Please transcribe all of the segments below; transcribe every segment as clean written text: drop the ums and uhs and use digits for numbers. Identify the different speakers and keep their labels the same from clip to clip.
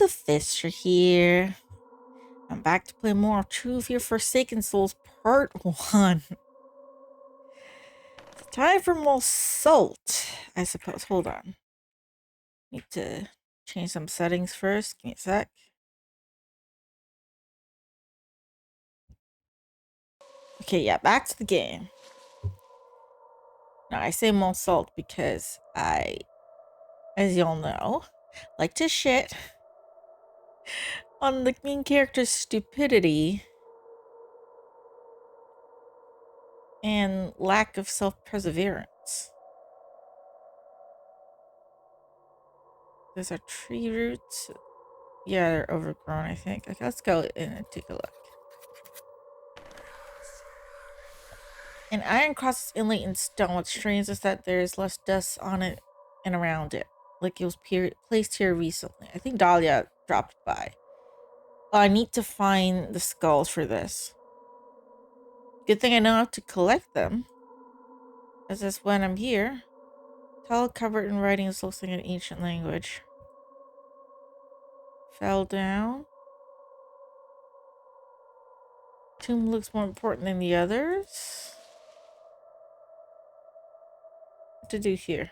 Speaker 1: Luphisra here. I'm back to play more of True of Your Forsaken Souls Part 1. It's time for more salt, I suppose. Hold on. Need to change some settings first. Give me a sec. Okay, yeah, back to the game. Now, I say more salt because I, as y'all know, like to shit on the main character's stupidity and lack of self-perseverance. There's our tree roots. Yeah, they're overgrown, I think. Okay, let's go in and take a look. An iron cross is inlaid in stone. What's strange is that there's less dust on it and around it. Like it was placed here recently. I think Dahlia dropped by. I need to find the skulls for this. Good thing I know how to collect them. As this when I'm here. Tile covered in writings looks like an ancient language. Fell down. Tomb looks more important than the others. What to do here?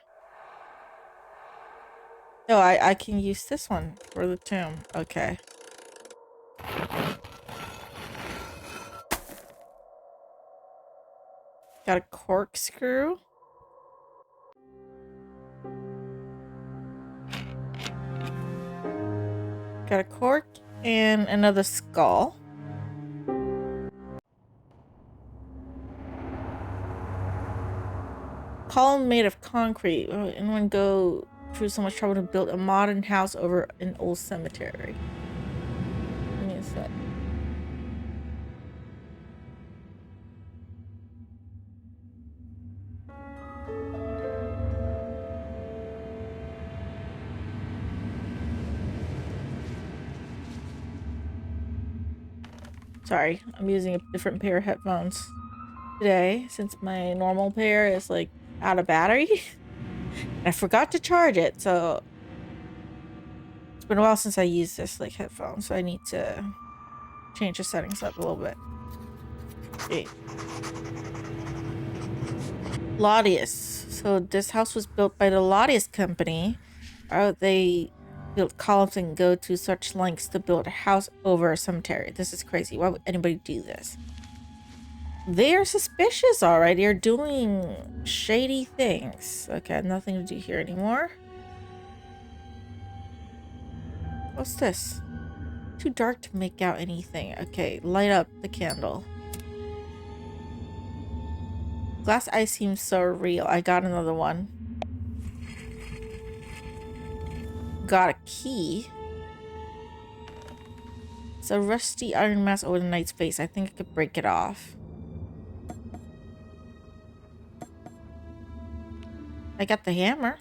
Speaker 1: Oh, I can use this one for the tomb. Okay. Got a corkscrew. Got a cork and another skull. Column made of concrete. Anyone go through so much trouble to build a modern house over an old cemetery? Give me a sec. Sorry, I'm using a different pair of headphones today since my normal pair is like out of battery. I forgot to charge it, so it's been a while since I used this like headphone, so I need to change the settings up a little bit. Okay. Laudius. So this house was built by the Laudius company. They build columns and go to such lengths to build a house over a cemetery. This is crazy. Why would anybody do this? They are suspicious, alright. They're doing shady things. Okay, nothing to do here anymore. What's this? Too dark to make out anything. Okay, light up the candle. Glass eye seems so real. I got another one. Got a key. It's a rusty iron mask over the knight's face. I think I could break it off. I got the hammer.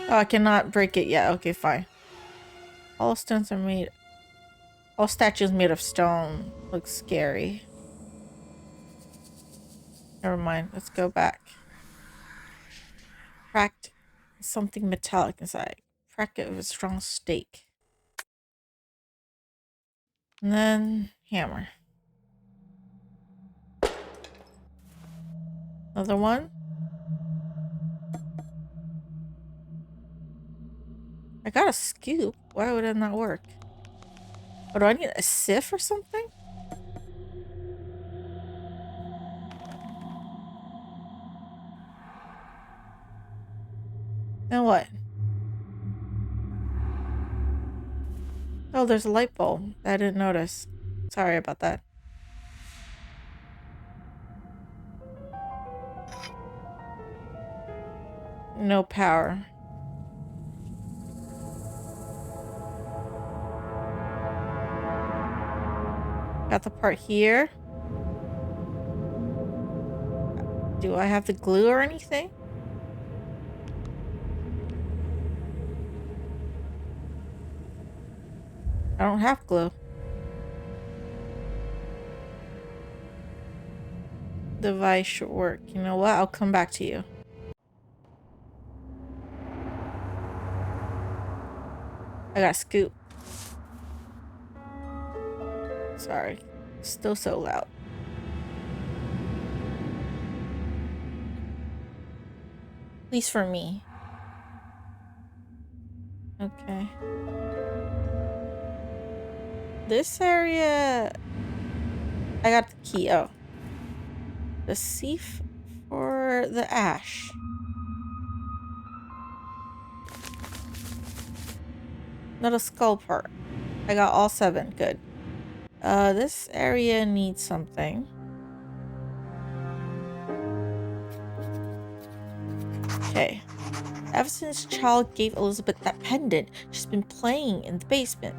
Speaker 1: Oh, I cannot break it yet. Okay, fine. All stones are made... All statues made of stone. Looks scary. Never mind. Let's go back. Cracked something metallic inside. Crack it with a strong stake. And then hammer. Another one. I got a scoop. Why would it not work? Oh, do I need a sieve or something? Then what? Oh, there's a light bulb. I didn't notice. Sorry about that. No power. Got the part here. Do I have the glue or anything? I don't have glue. device should work. You know what? I'll come back to you. I got scoop. Sorry. Still so loud. At least for me. Okay. This area... I got the key. Oh. The sieve for the ash. Not a skull part. I got all 7. Good. This area needs something. Okay. Ever since Child gave Elizabeth that pendant, she's been playing in the basement.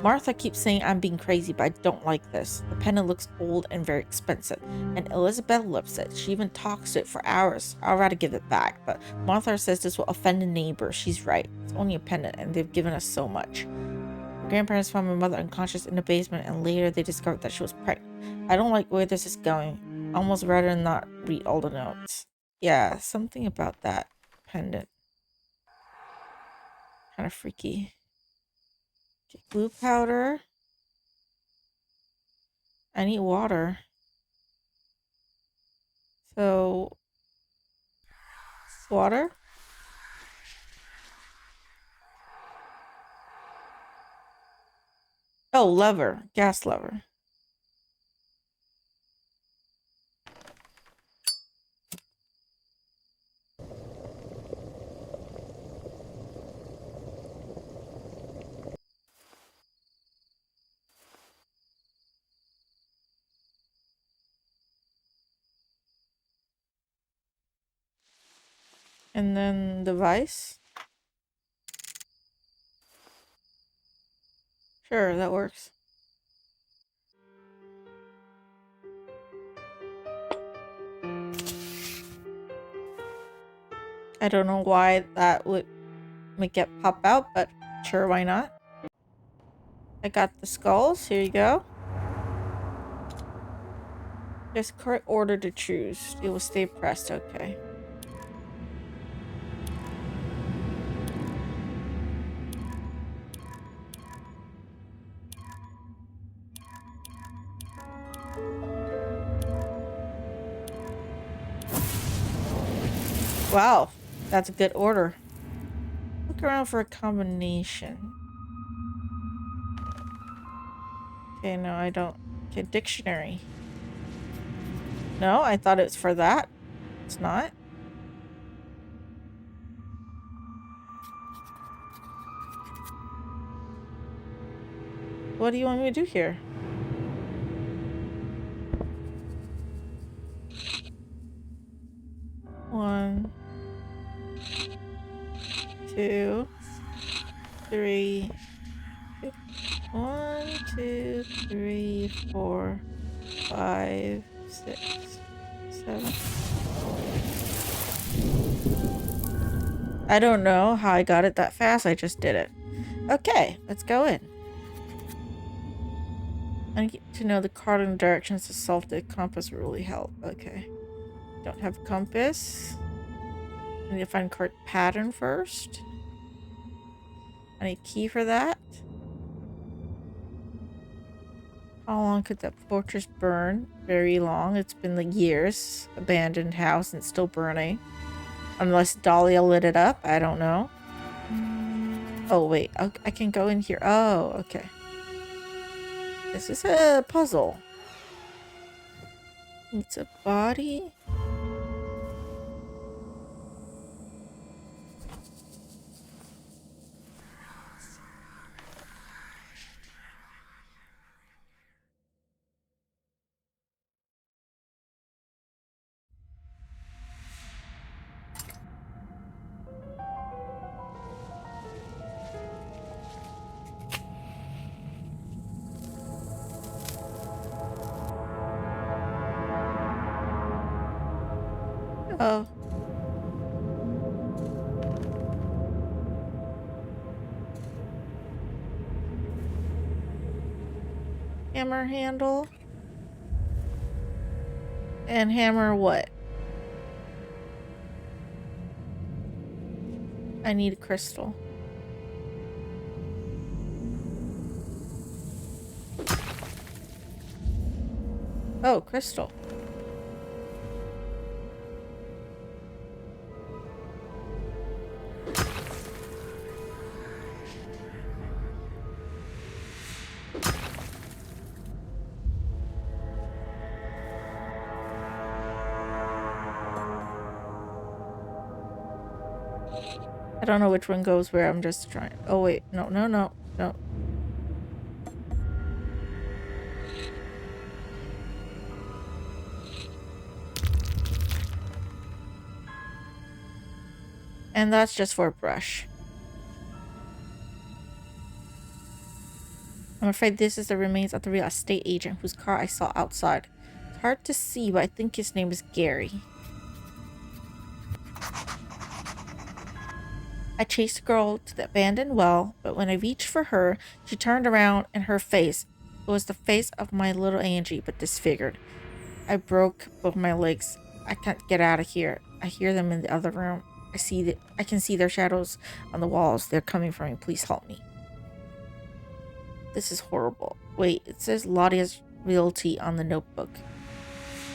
Speaker 1: Martha keeps saying I'm being crazy, but I don't like this. The pendant looks old and very expensive, and Elizabeth loves it. She even talks to it for hours. I'd rather give it back, but Martha says this will offend the neighbor. She's right. It's only a pendant, and they've given us so much. My grandparents found my mother unconscious in the basement, and later they discovered that she was pregnant. I don't like where this is going. Almost rather not read all the notes. Yeah, something about that pendant. Kind of freaky. Okay, glue powder. I need water. So, water? Oh, lever. Gas lever. And then device. Sure, that works. I don't know why that would make it pop out, but sure, why not? I got the skulls. Here you go. There's correct order to choose. It will stay pressed. Okay. Wow, that's a good order. Look around for a combination. Okay, no, I don't. Okay, dictionary. No, I thought it was for that. It's not. What do you want me to do here? One, 2, 3. 1, 2, 3, 4, 5, 6, 7. I don't know how I got it that fast. I just did it. Okay, let's go in. I need to know the cardinal directions to solve the compass will really help. Okay. Don't have a compass. I need to find correct pattern first. I need a key for that. How long could that fortress burn? Very long. It's been like years. Abandoned house and still burning. Unless Dahlia lit it up. I don't know. Oh, wait. I can go in here. Oh, okay. This is a puzzle. It's a body. Oh. Hammer handle. And hammer what? I need a crystal. Oh, crystal. I don't know which one goes where. I'm just trying. Oh, wait. No, no, no, no. And that's just for a brush. I'm afraid this is the remains of the real estate agent whose car I saw outside. It's hard to see, but I think his name is Gary. I chased the girl to the abandoned well, but when I reached for her, she turned around and her face, it was the face of my little Angie, but disfigured. I broke both my legs. I can't get out of here. I hear them in the other room. I can see their shadows on the walls. They're coming for me. Please help me. This is horrible. Wait, it says Ladia's Realty on the notebook.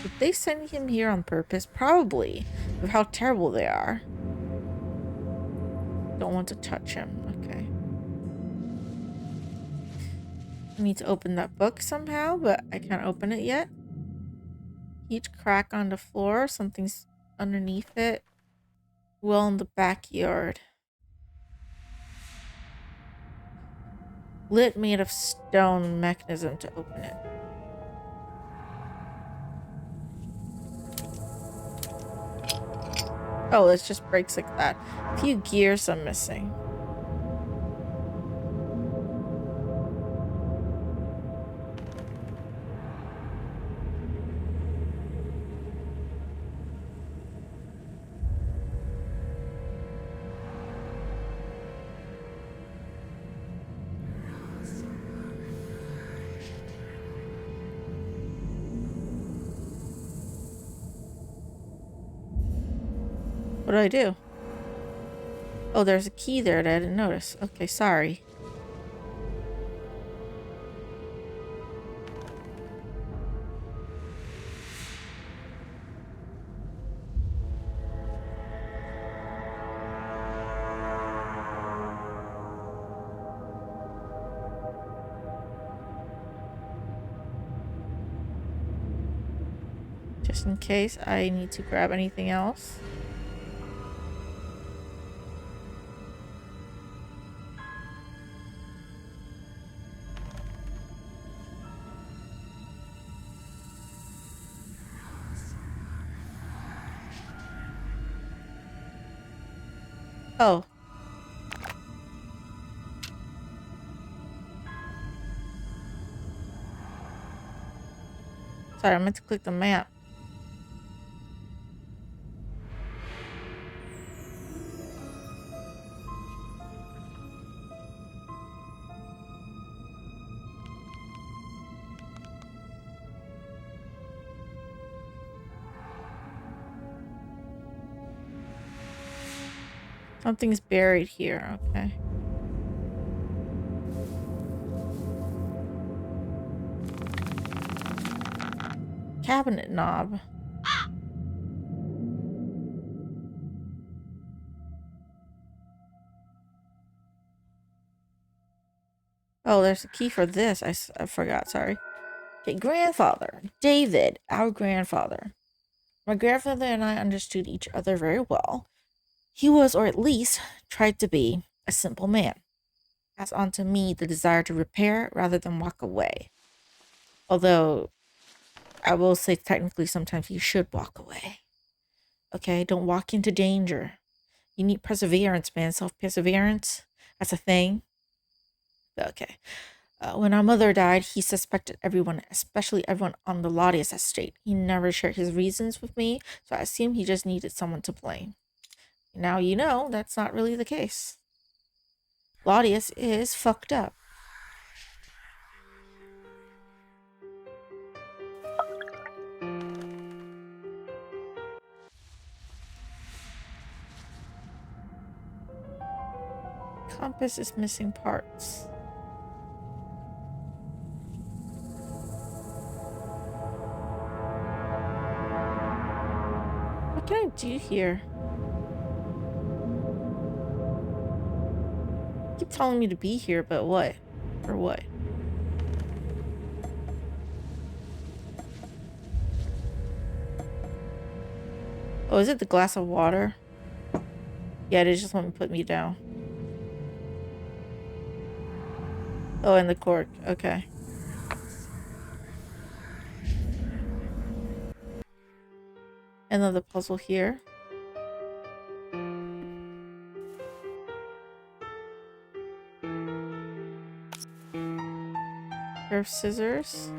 Speaker 1: Did they send him here on purpose? Probably, with how terrible they are. Don't want to touch him. Okay. I need to open that book somehow, but I can't open it yet. Huge crack on the floor. Something's underneath it. Well, in the backyard. Lid made of stone, mechanism to open it. Oh, it just breaks like that. A few gears I'm missing. What do I do? Oh, there's a key there that I didn't notice. Okay, sorry. Just in case I need to grab anything else. Oh. Sorry, I meant to click the map. Something's buried here, okay. Cabinet knob. Oh, there's a key for this. I forgot, sorry. Okay, grandfather. David, our grandfather. My grandfather and I understood each other very well. He was, or at least tried to be, a simple man. Passed on to me the desire to repair rather than walk away. Although, I will say technically sometimes you should walk away. Okay, don't walk into danger. You need perseverance, man. Self-perseverance. That's a thing. Okay. When our mother died, he suspected everyone, especially everyone on the Ladius estate. He never shared his reasons with me, so I assumed he just needed someone to blame. Now you know that's not really the case. Ladius is fucked up. Compass is missing parts. What can I do here? Keep telling me to be here, but what? Or what? Oh, is it the glass of water? Yeah, it just won't put me down. Oh, and the cork. Okay. Another puzzle here. Pair of scissors.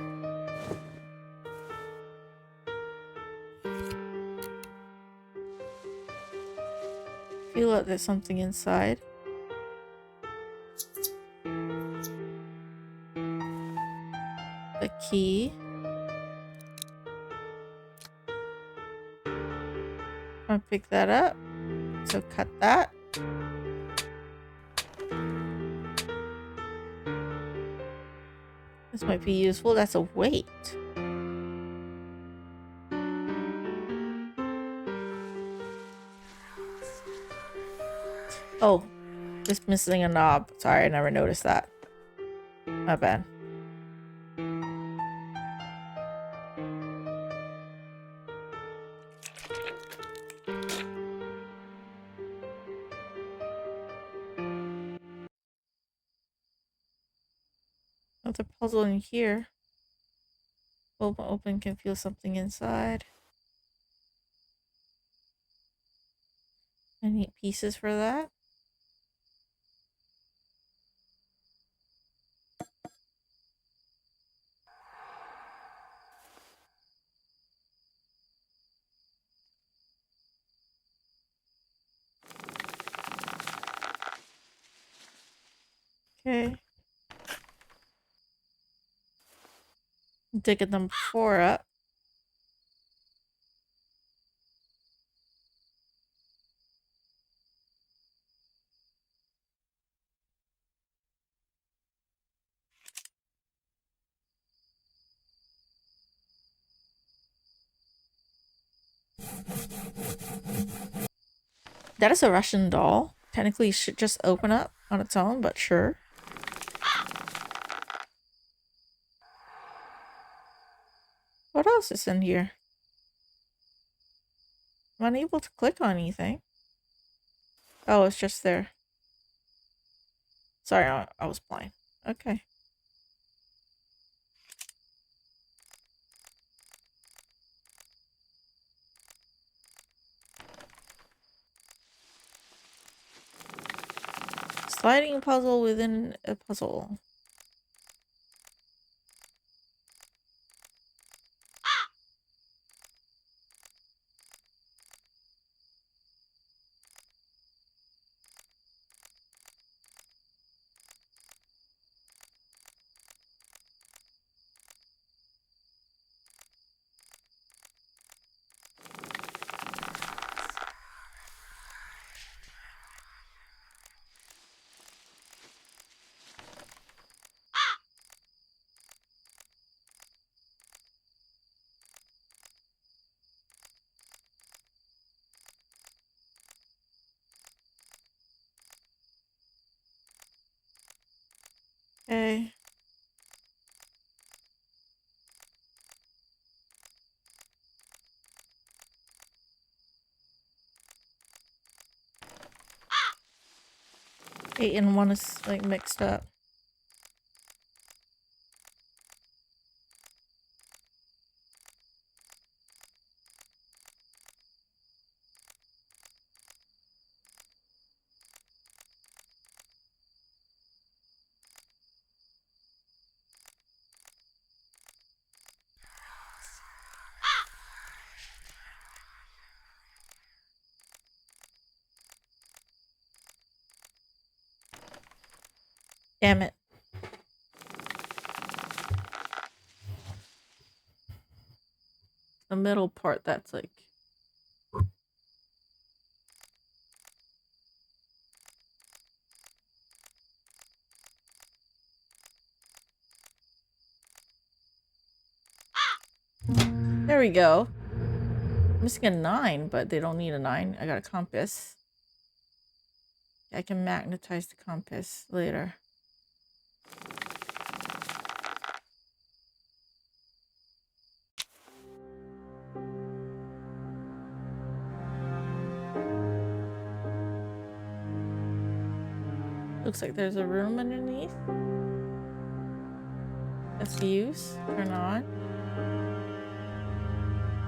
Speaker 1: Feel like there's something inside. A key. I'll pick that up. So cut that. This might be useful. That's a weight. Oh, just missing a knob. Sorry, I never noticed that. My bad. Another puzzle in here. Open can feel something inside. I need pieces for that. Okay. Digging number 4 up. That is a Russian doll. Technically, it should just open up on its own, but sure. What else is in here? I'm unable to click on anything. Oh, it's just there. Sorry, I was blind. Okay. Sliding puzzle within a puzzle. Okay. Eight and one is like mixed up. Damn it. The middle part that's like... we go. I'm missing a 9, but they don't need a 9. I got a compass. I can magnetize the compass later. Looks like there's a room underneath. A fuse. Turn on.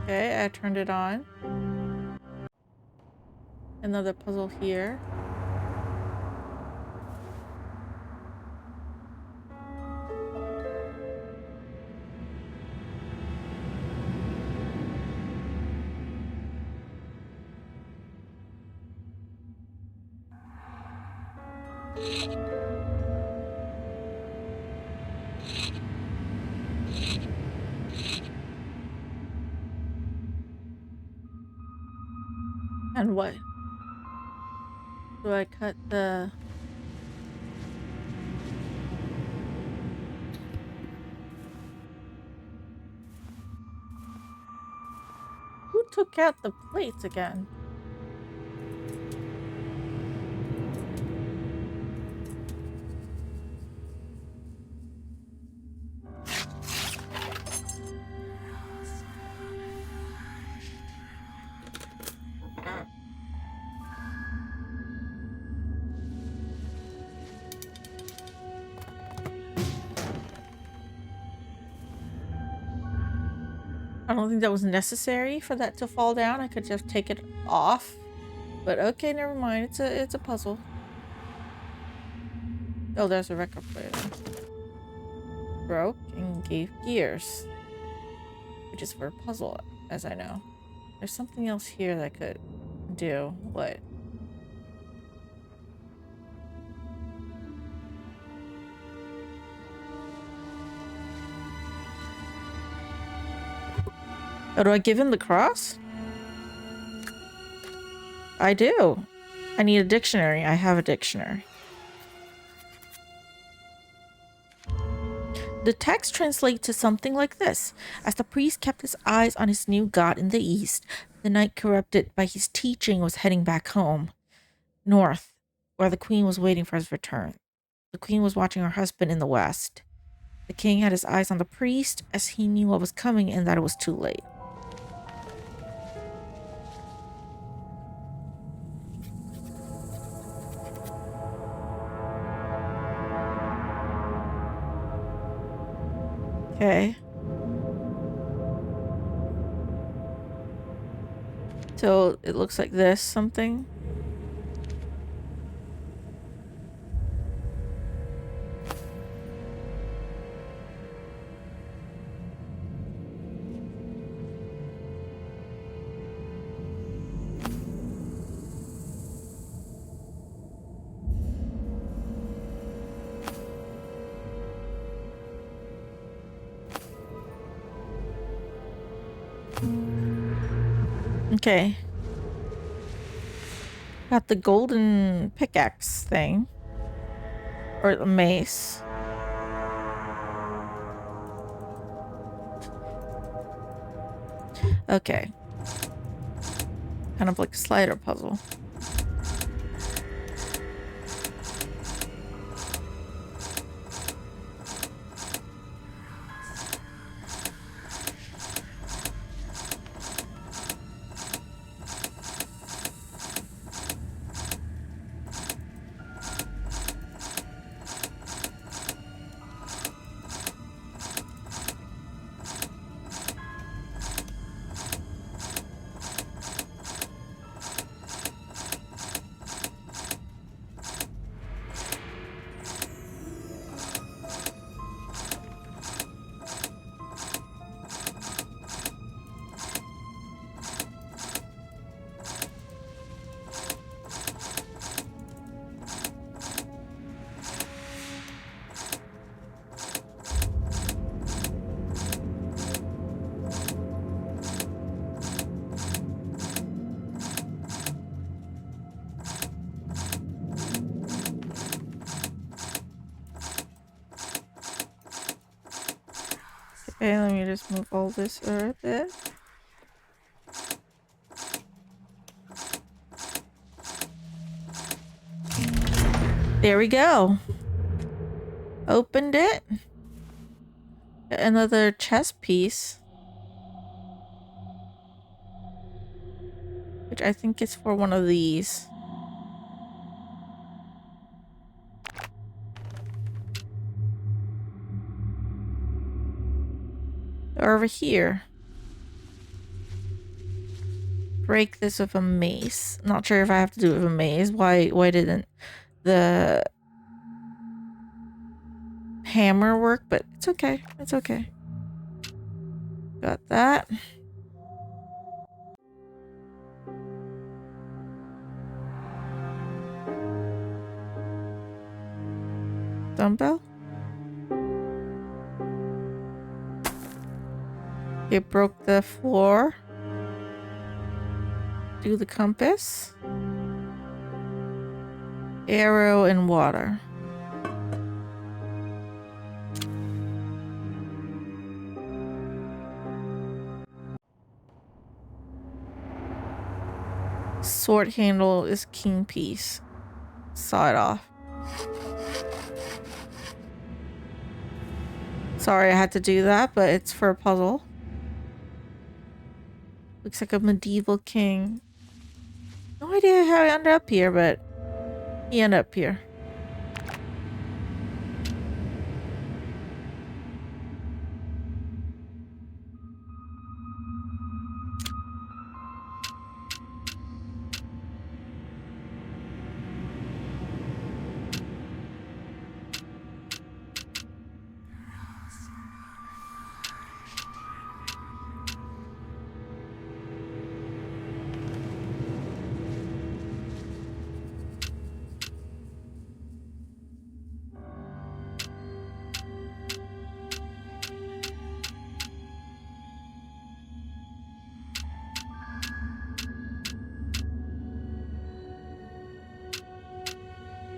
Speaker 1: Okay, I turned it on. Another puzzle here. And what? Do I cut the... Who took out the plates again? I don't think that was necessary for that to fall down. I could just take it off. But okay, never mind. It's a puzzle. Oh, there's a record player. Broke and gave gears. Which is for a puzzle, as I know. There's something else here that I could do. What? Oh, do I give him the cross? I do. I need a dictionary. I have a dictionary. The text translates to something like this. As the priest kept his eyes on his new god in the east, the knight corrupted by his teaching was heading back home, north, where the queen was waiting for his return. The queen was watching her husband in the west. The king had his eyes on the priest as he knew what was coming and that it was too late. Okay. So it looks like this, something. Okay. Got the golden pickaxe thing. Or the mace. Okay. Kind of like a slider puzzle. Okay, let me just move all this a bit. There we go. Opened it. Another chess piece. Which I think is for one of these. Or over here. Break this with a mace. Not sure if I have to do it with a mace. Why didn't the hammer work? But it's okay. It's okay. Got that. Dumbbell. It broke the floor. Do the compass. Arrow and water. Sword handle is king piece. Saw it off. Sorry I had to do that, but it's for a puzzle. Looks like a medieval king. No idea how he ended up here, but he ended up here.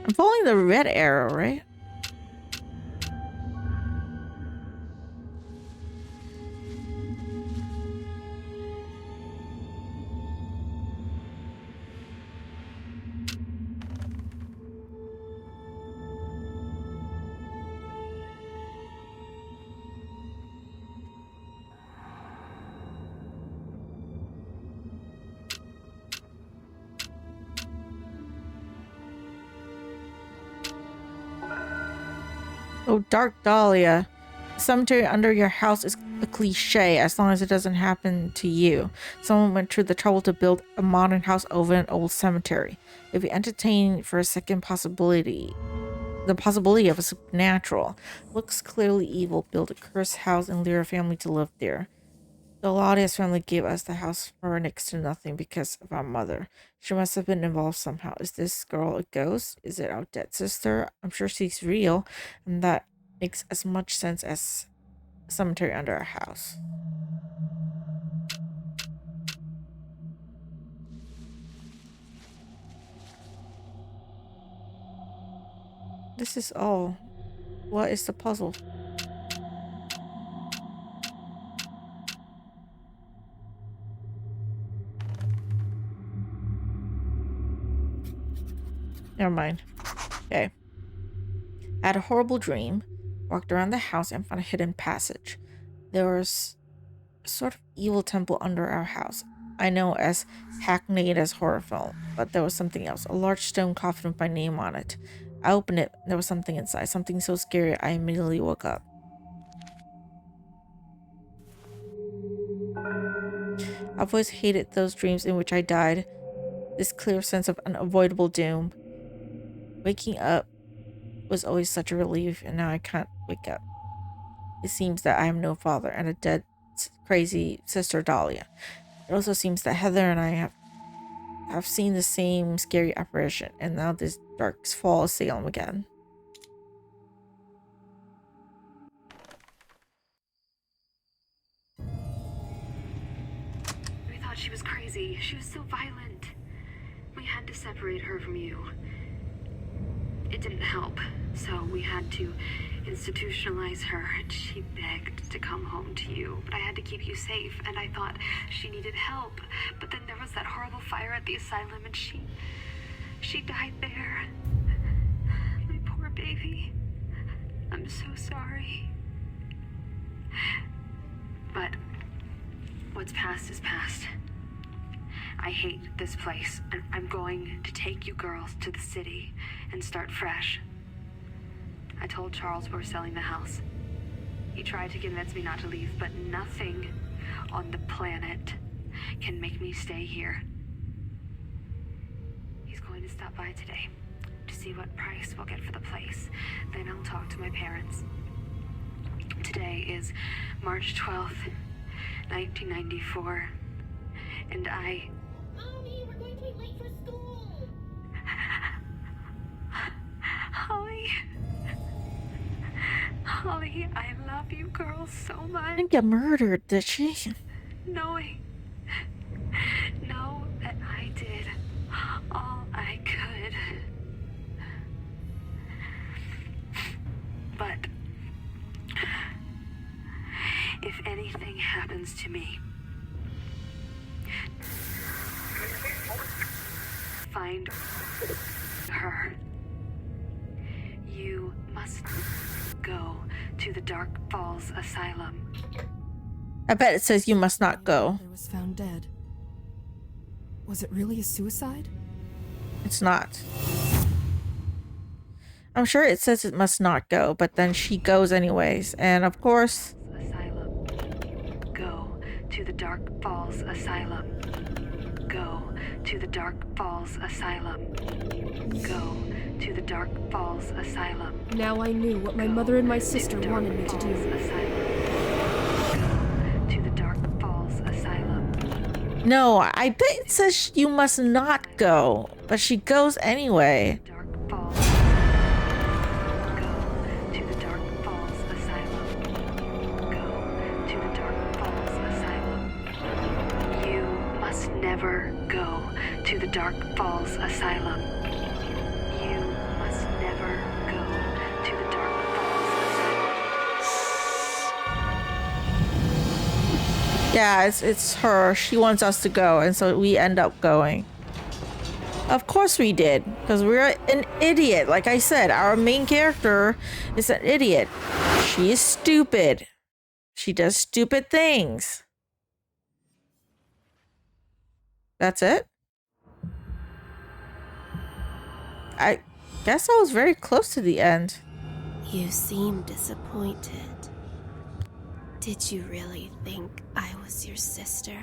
Speaker 1: I'm following the red arrow, right? Oh, Dark Dahlia. Cemetery under your house is a cliche as long as it doesn't happen to you. Someone went through the trouble to build a modern house over an old cemetery. If you entertain for a second the possibility of a supernatural, looks clearly evil, build a cursed house and lure a family to live there. The Laudius family gave us the house for next to nothing because of our mother. She must have been involved somehow. Is this girl a ghost? Is it our dead sister? I'm sure she's real, and that makes as much sense as a cemetery under our house. This is all. What is the puzzle? Never mind. Okay. I had a horrible dream. Walked around the house and found a hidden passage. There was a sort of evil temple under our house. I know as hackneyed as horror film, but there was something else. A large stone coffin with my name on it. I opened it. There was something inside. Something so scary I immediately woke up. I've always hated those dreams in which I died. This clear sense of unavoidable doom. Waking up was always such a relief, and now I can't wake up. It seems that I have no father and a dead, crazy sister Dahlia. It also seems that Heather and I have seen the same scary apparition, and now this dark fall of Salem again.
Speaker 2: We thought she was crazy. She was so violent. We had to separate her from you. It didn't help, so we had to institutionalize her, and she begged to come home to you. But I had to keep you safe, and I thought she needed help. But then there was that horrible fire at the asylum, and she died there. Ivy. I'm so sorry. But what's past is past. I hate this place, and I'm going to take you girls to the city and start fresh. I told Charles we're selling the house. He tried to convince me not to leave, but nothing on the planet can make me stay here. He's going to stop by today to see what price we'll get for the place. Then I'll talk to my parents. Today is March 12th, 1994, and I...
Speaker 3: Mommy, we're going to be late for school!
Speaker 2: Holly, I love you girls so much.
Speaker 1: Didn't get murdered, did she?
Speaker 2: Know that I did all I could. But if anything happens to me, find her. You must go to the Dark Falls Asylum.
Speaker 1: I bet it says you must not go.
Speaker 4: Mother was found dead. Was it really a suicide?
Speaker 1: It's not. I'm sure it says it must not go, but then she goes anyways. And of course...
Speaker 2: Asylum. Go to the Dark Falls Asylum. Go to the Dark Falls Asylum. Go to the Dark Falls Asylum.
Speaker 4: Now I knew what my mother and my sister wanted me to do.
Speaker 2: To the Dark Falls Asylum.
Speaker 1: No, I bet it says you must not go, but she goes anyway.
Speaker 2: Dark Falls. Go to the Dark Falls Asylum. Go to the Dark Falls Asylum. You must never go to the Dark Falls Asylum. You must never go to the Dark Falls Asylum.
Speaker 1: Yeah, it's her. She wants us to go, and so we end up going. Of course we did, because we're an idiot. Like I said, our main character is an idiot. She is stupid. She does stupid things. That's it? I guess I was very close to the end.
Speaker 3: You seem disappointed. Did you really think I was your sister?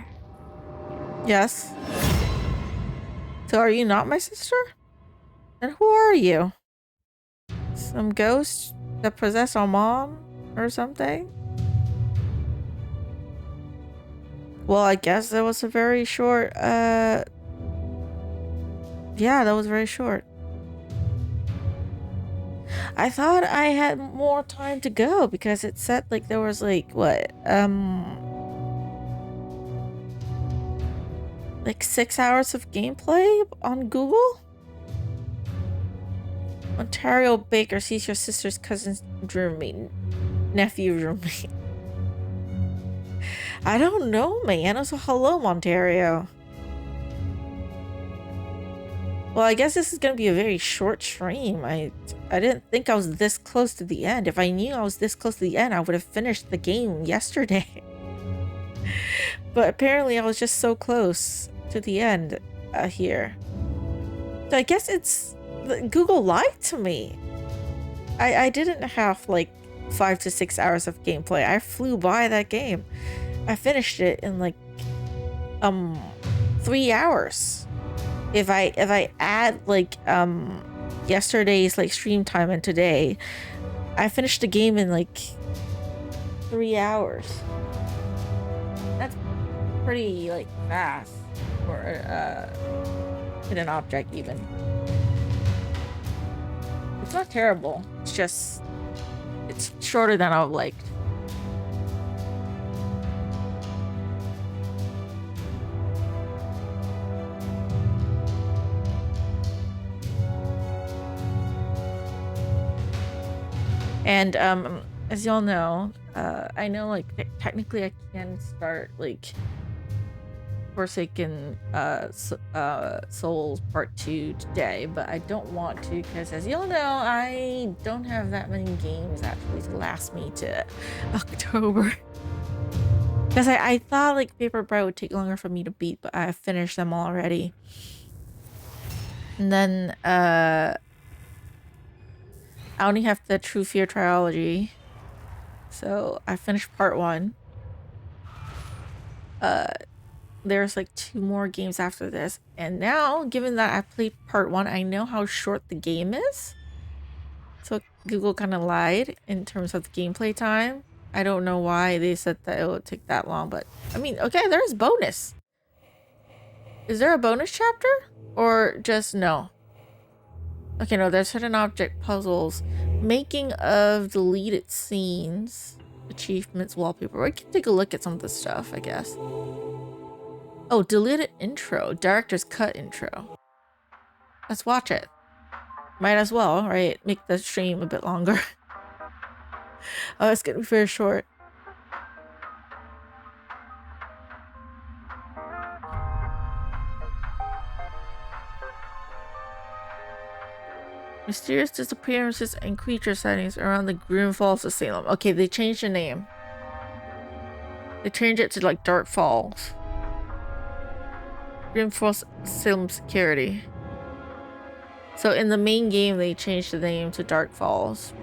Speaker 1: Yes. So are you not my sister? And who are you? Some ghost that possessed our mom or something? Well, I guess that was a very short, yeah, that was very short. I thought I had more time to go because it said like there was like what like 6 hours of gameplay on Google. Ontario Baker sees your sister's cousin's roommate, nephew roommate. I don't know, man. So hello, Ontario. Well, I guess this is gonna be a very short stream. I didn't think I was this close to the end. If I knew I was this close to the end, I would have finished the game yesterday. But apparently I was just so close to the end here. So I guess it's... Google lied to me. I didn't have like 5 to 6 hours of gameplay. I flew by that game. I finished it in like 3 hours. If I add like yesterday's like stream time and today, I finished the game in like 3 hours. That's pretty like fast for hidden object even. It's not terrible. It's just it's shorter than I would like. And as y'all know, I know like technically I can start like Forsaken Souls Part 2 today, but I don't want to because, as you'll know, I don't have that many games actually to last me to October. Because I thought like Paper Bright would take longer for me to beat, but I finished them already. And then I only have the True Fear trilogy, so I finished part 1. There's like 2 more games after this, and now given that I played part 1, I know how short the game is. So Google kind of lied in terms of the gameplay time. I don't know why they said that it would take that long, but I mean, okay, there's bonus. Is there a bonus chapter or just no? Okay, no, there's hidden object puzzles, making of deleted scenes, achievements, wallpaper. We can take a look at some of the stuff, I guess. Oh, deleted intro, director's cut intro. Let's watch it. Might as well, right? Make the stream a bit longer. Oh, it's gonna be very short. Mysterious disappearances and creature sightings around the Grim Falls of Salem. Okay, they changed the name. They changed it to like Dark Falls. Grim Falls Salem Security. So in the main game, they changed the name to Dark Falls.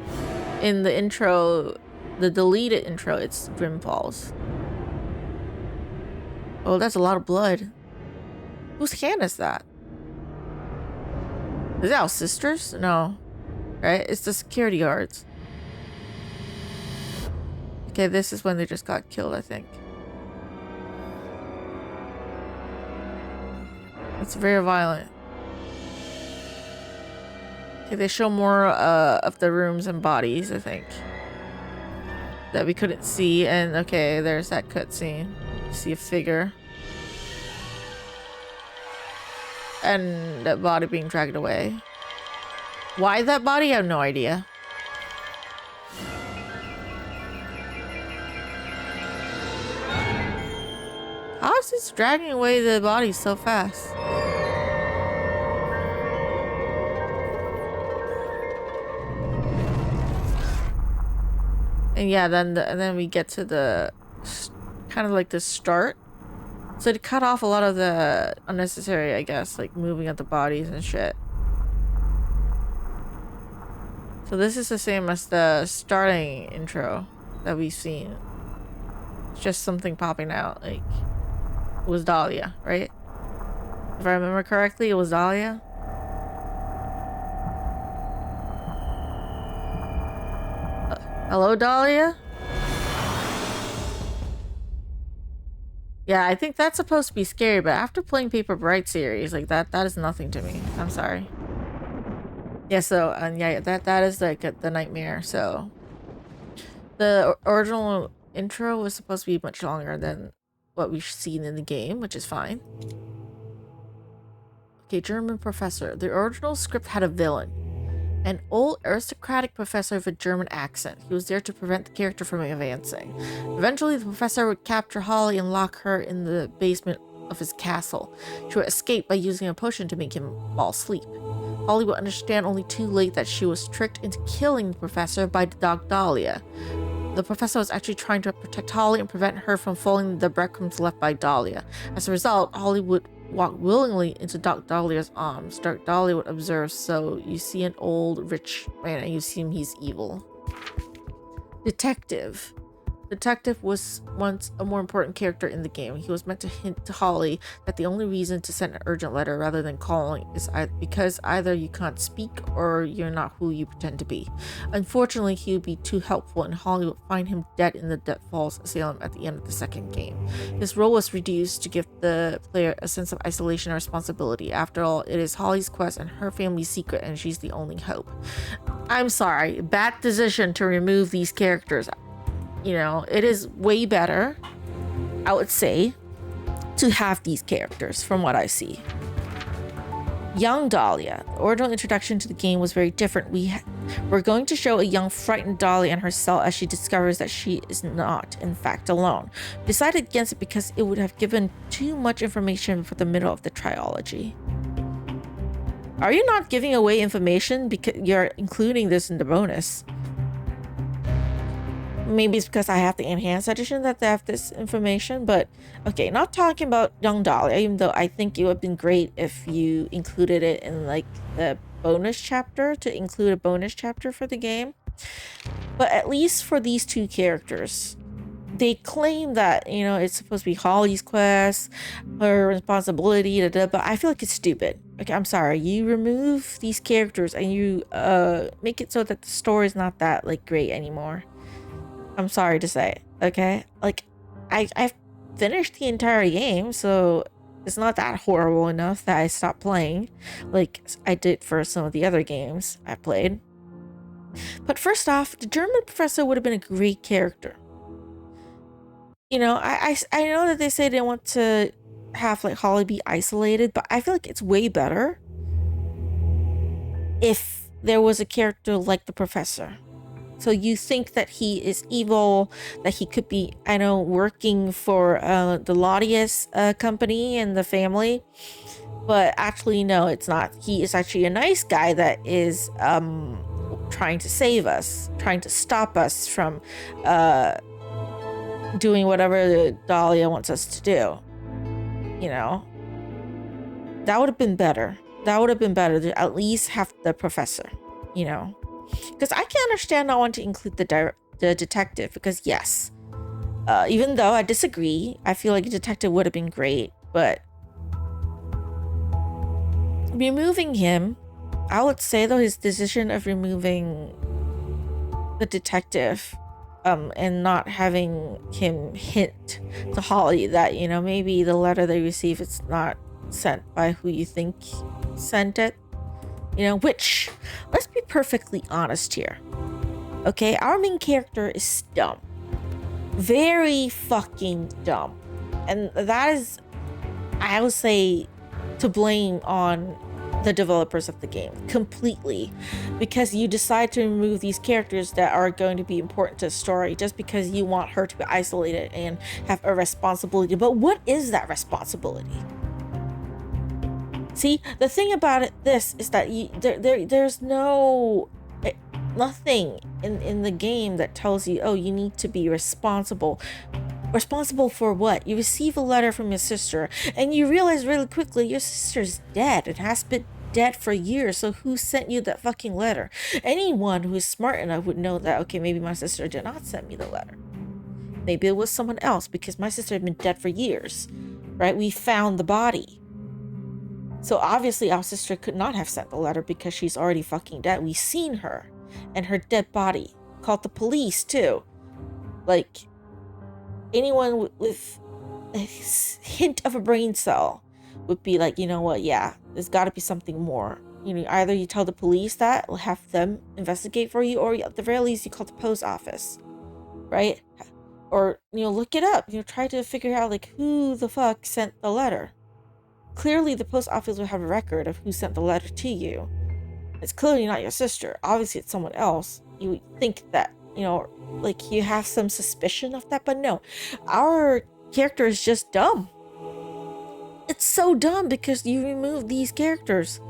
Speaker 1: In the intro, the deleted intro, it's Grim Falls. Oh, that's a lot of blood. Whose hand is that? Is that our sisters? No. Right? It's the security guards. Okay, this is when they just got killed, I think. It's very violent. Okay, they show more of the rooms and bodies, I think, that we couldn't see. And okay, there's that cutscene. You see a figure. And that body being dragged away. Why that body? I have no idea. How is this dragging away the body so fast? And yeah, then we get to the kind of like the start. So it cut off a lot of the unnecessary, I guess, like moving of the bodies and shit. So this is the same as the starting intro that we've seen. It's just something popping out, like it was Dahlia, right? If I remember correctly, it was Dahlia. Hello, Dahlia? Yeah, I think that's supposed to be scary, but after playing Paper Bright series, like that is nothing to me. I'm sorry. Yeah, so and yeah, that is like the nightmare. So the original intro was supposed to be much longer than what we've seen in the game, which is fine. Okay, German professor. The original script had a villain. An old aristocratic professor with a German accent. He was there to prevent the character from advancing. Eventually, the professor would capture Holly and lock her in the basement of his castle. She would escape by using a potion to make him fall asleep. Holly would understand only too late that she was tricked into killing the professor by the dog Dahlia. The professor was actually trying to protect Holly and prevent her from following the breadcrumbs left by Dahlia. As a result, Holly would walk willingly into Dark Dahlia's arms. Dark Dahlia would observe, so you see an old rich man and you assume he's evil. Detective. Detective was once a more important character in the game. He was meant to hint to Holly that the only reason to send an urgent letter rather than calling is because either you can't speak or you're not who you pretend to be. Unfortunately, he would be too helpful and Holly would find him dead in the Dead Falls Asylum at the end of the second game. His role was reduced to give the player a sense of isolation and responsibility. After all, it is Holly's quest and her family's secret and she's the only hope. I'm sorry, bad decision to remove these characters. You know, it is way better, I would say, to have these characters from what I see. Young Dahlia. The original introduction to the game was very different. We're going to show a young, frightened Dahlia in her cell as she discovers that she is not, in fact, alone. We decided against it because it would have given too much information for the middle of the trilogy. Are you not giving away information because you're including this in the bonus? Maybe it's because I have the enhanced edition that they have this information, but okay, not talking about Young Dahlia, even though I think it would have been great if you included it in like the bonus chapter, to include a bonus chapter for the game. But at least for these two characters, they claim that, you know, it's supposed to be Holly's quest, her responsibility, but I feel like it's stupid. Okay, I'm sorry. You remove these characters and you make it so that the story is not that like great anymore. I'm sorry to say, okay? Like, I've finished the entire game, so it's not that horrible enough that I stopped playing, like I did for some of the other games I played. But first off, the German professor would have been a great character. You know, I know that they say they want to have like Holly be isolated, but I feel like it's way better if there was a character like the professor. So you think that he is evil, that he could be, I know, working for the Lodius company and the family, but actually no, it's not. He is actually a nice guy that is trying to save us, trying to stop us from doing whatever Dahlia wants us to do. You know, that would have been better. That would have been better to at least have the professor, you know. Because I can understand not wanting to include the detective, because yes, even though I disagree, I feel like a detective would have been great, but removing him, I would say though his decision of removing the detective and not having him hint to Holly that, you know, maybe the letter they receive is not sent by who you think sent it. You know, which, let's be perfectly honest here. Okay, our main character is dumb. Very fucking dumb. And that is, I would say, to blame on the developers of the game completely. Because you decide to remove these characters that are going to be important to the story just because you want her to be isolated and have a responsibility. But what is that responsibility? See, the thing about this is that there's nothing in the game that tells you, oh, you need to be responsible. Responsible for what? You receive a letter from your sister and you realize really quickly your sister's dead and has been dead for years. So who sent you that fucking letter? Anyone who is smart enough would know that, okay, maybe my sister did not send me the letter. Maybe it was someone else, because my sister had been dead for years, right? We found the body. So obviously our sister could not have sent the letter because she's already fucking dead. We've seen her and her dead body. Called the police too. Like, anyone with a hint of a brain cell would be like, you know what, yeah, there's got to be something more. You know, either you tell the police that, or have them investigate for you, or at the very least you call the post office, right? Or, you know, look it up. You know, try to figure out like who the fuck sent the letter. Clearly, the post office will have a record of who sent the letter to you. It's clearly not your sister. Obviously, it's someone else. You would think that, you know, like you have some suspicion of that, but no. Our character is just dumb. It's so dumb because you remove these characters.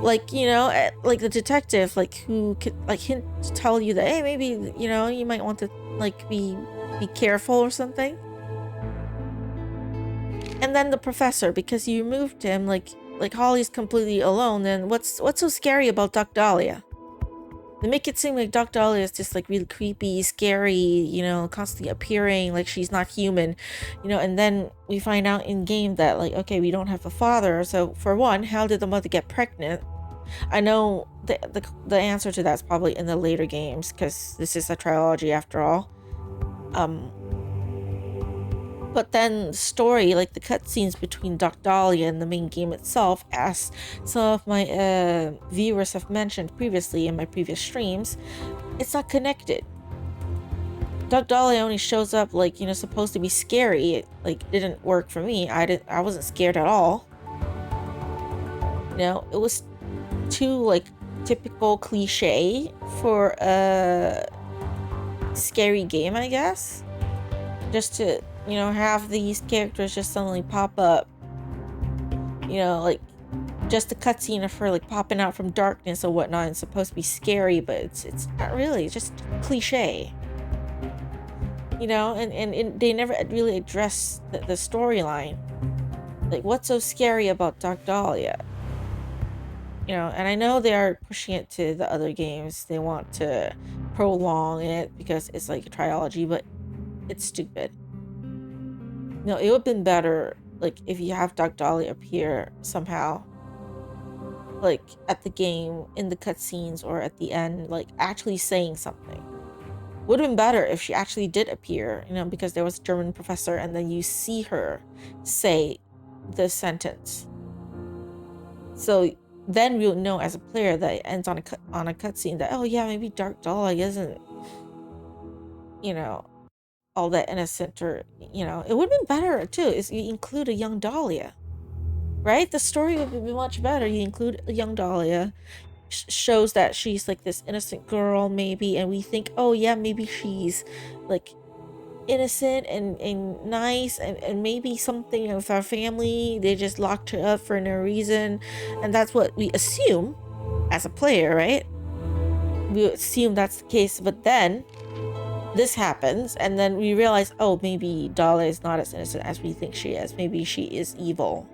Speaker 1: Like, you know, like the detective, like who could like hint to tell you that, hey, maybe, you know, you might want to like be careful or something. And then the professor, because you removed him, like Holly's completely alone, then what's so scary about Doc Dahlia? They make it seem like Doc Dahlia is just like really creepy, scary, you know, constantly appearing like she's not human, you know, and then we find out in game that like, okay, we don't have a father. So for one, how did the mother get pregnant? I know the answer to that's probably in the later games, because this is a trilogy after all. But then the story, like the cutscenes between Doc Dahlia and the main game itself, as some of my viewers have mentioned previously in my previous streams, it's not connected. Doc Dahlia only shows up like, you know, supposed to be scary. It like didn't work for me. I wasn't scared at all. You know, it was too like typical cliche for a scary game, I guess. Just to, you know, have these characters just suddenly pop up. You know, like just a cutscene of her like popping out from darkness or whatnot and supposed to be scary, but it's not really, it's just cliche. You know, and they never really address the storyline. Like, what's so scary about Dark Dahlia? You know, and I know they are pushing it to the other games. They want to prolong it because it's like a trilogy, but it's stupid. No, it would have been better, like, if you have Dark Dahlia appear somehow, like, at the game, in the cutscenes, or at the end, like, actually saying something. Would have been better if she actually did appear, you know, because there was a German professor, and then you see her say the sentence. So then we'll know as a player that it ends on a cutscene that, oh yeah, maybe Dark Dahlia isn't, you know, all that innocent, or, you know, it would have been better too is you include a young Dahlia, right? The story would be much better. You include a young Dahlia, shows that she's like this innocent girl maybe, and we think, oh yeah, maybe she's like innocent and nice, and maybe something with our family, they just locked her up for no reason, and that's what we assume as a player, right? We assume that's the case, but then this happens, and then we realize, oh, maybe Dahlia is not as innocent as we think she is. Maybe she is evil.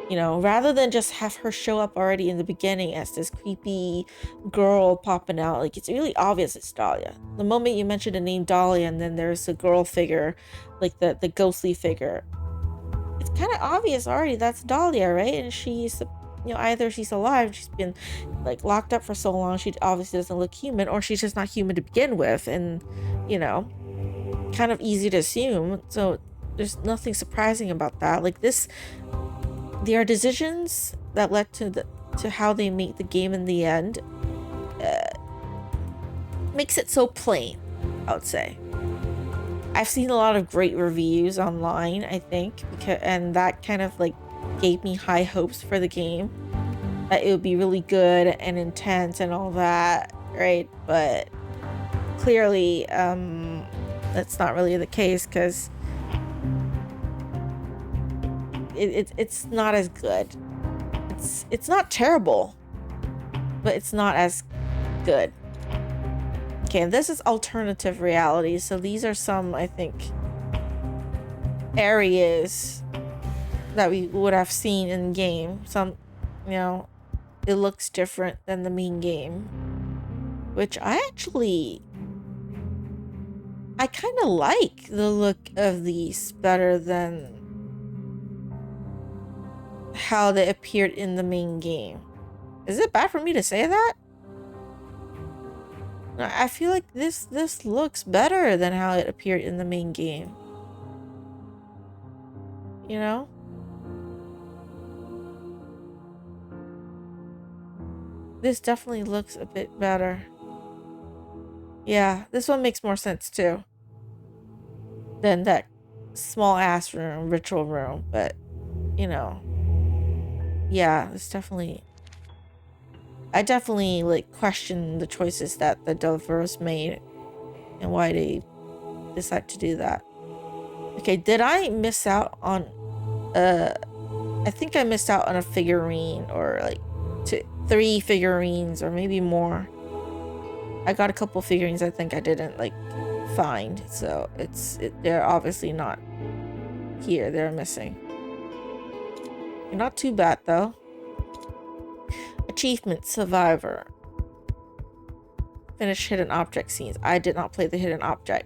Speaker 1: You know, rather than just have her show up already in the beginning as this creepy girl popping out, like, it's really obvious it's Dahlia. The moment you mention the name Dahlia and then there's a girl figure, like the ghostly figure, it's kind of obvious already that's Dahlia, right? And she's, you know, either she's alive, she's been like locked up for so long, she obviously doesn't look human, or she's just not human to begin with, and, you know, kind of easy to assume. So there's nothing surprising about that. Like, this, there are decisions that led to how they make the game in the end. Makes it so plain, I would say. I've seen a lot of great reviews online, I think, and that kind of like gave me high hopes for the game, that it would be really good and intense and all that, right? But clearly, that's not really the case, because it's not as good. It's not terrible, but it's not as good. Okay, this is alternative reality, so these are some, I think, areas that we would have seen in game. Some, you know, it looks different than the main game, which I kind of like the look of these better than how they appeared in the main game. Is it bad for me to say that? I feel like this looks better than how it appeared in the main game. You know? This definitely looks a bit better. Yeah, this one makes more sense too than that small ass room, ritual room, but, you know, yeah, it's definitely, I definitely like question the choices that the developers made and why they decide to do that. Okay, did I miss out on I think I missed out on a figurine, or like 3 figurines, or maybe more. I got a couple figurines I think I didn't like find, so they're obviously not here, they're missing. Not too bad though. Achievement Survivor. Finish hidden object scenes. I did not play the hidden object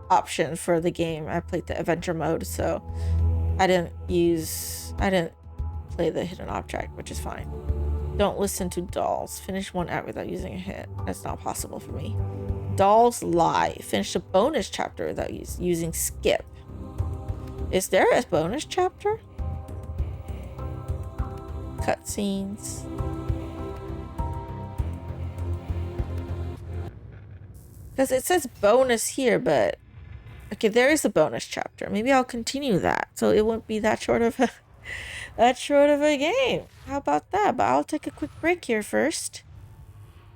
Speaker 1: option for the game. I played the adventure mode, so I didn't play the hidden object, which is fine. Don't listen to dolls. Finish one act without using a hit. That's not possible for me. Dolls lie. Finish a bonus chapter without using skip. Is there a bonus chapter? Cutscenes. Because it says bonus here, but okay, there is a bonus chapter. Maybe I'll continue that, so it won't be that short of a that short of a game. How about that? But I'll take a quick break here first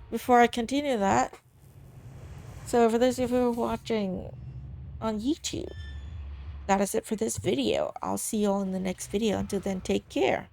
Speaker 1: before I continue that. So for those of you who are watching on YouTube, that is it for this video. I'll see you all in the next video. Until then, take care.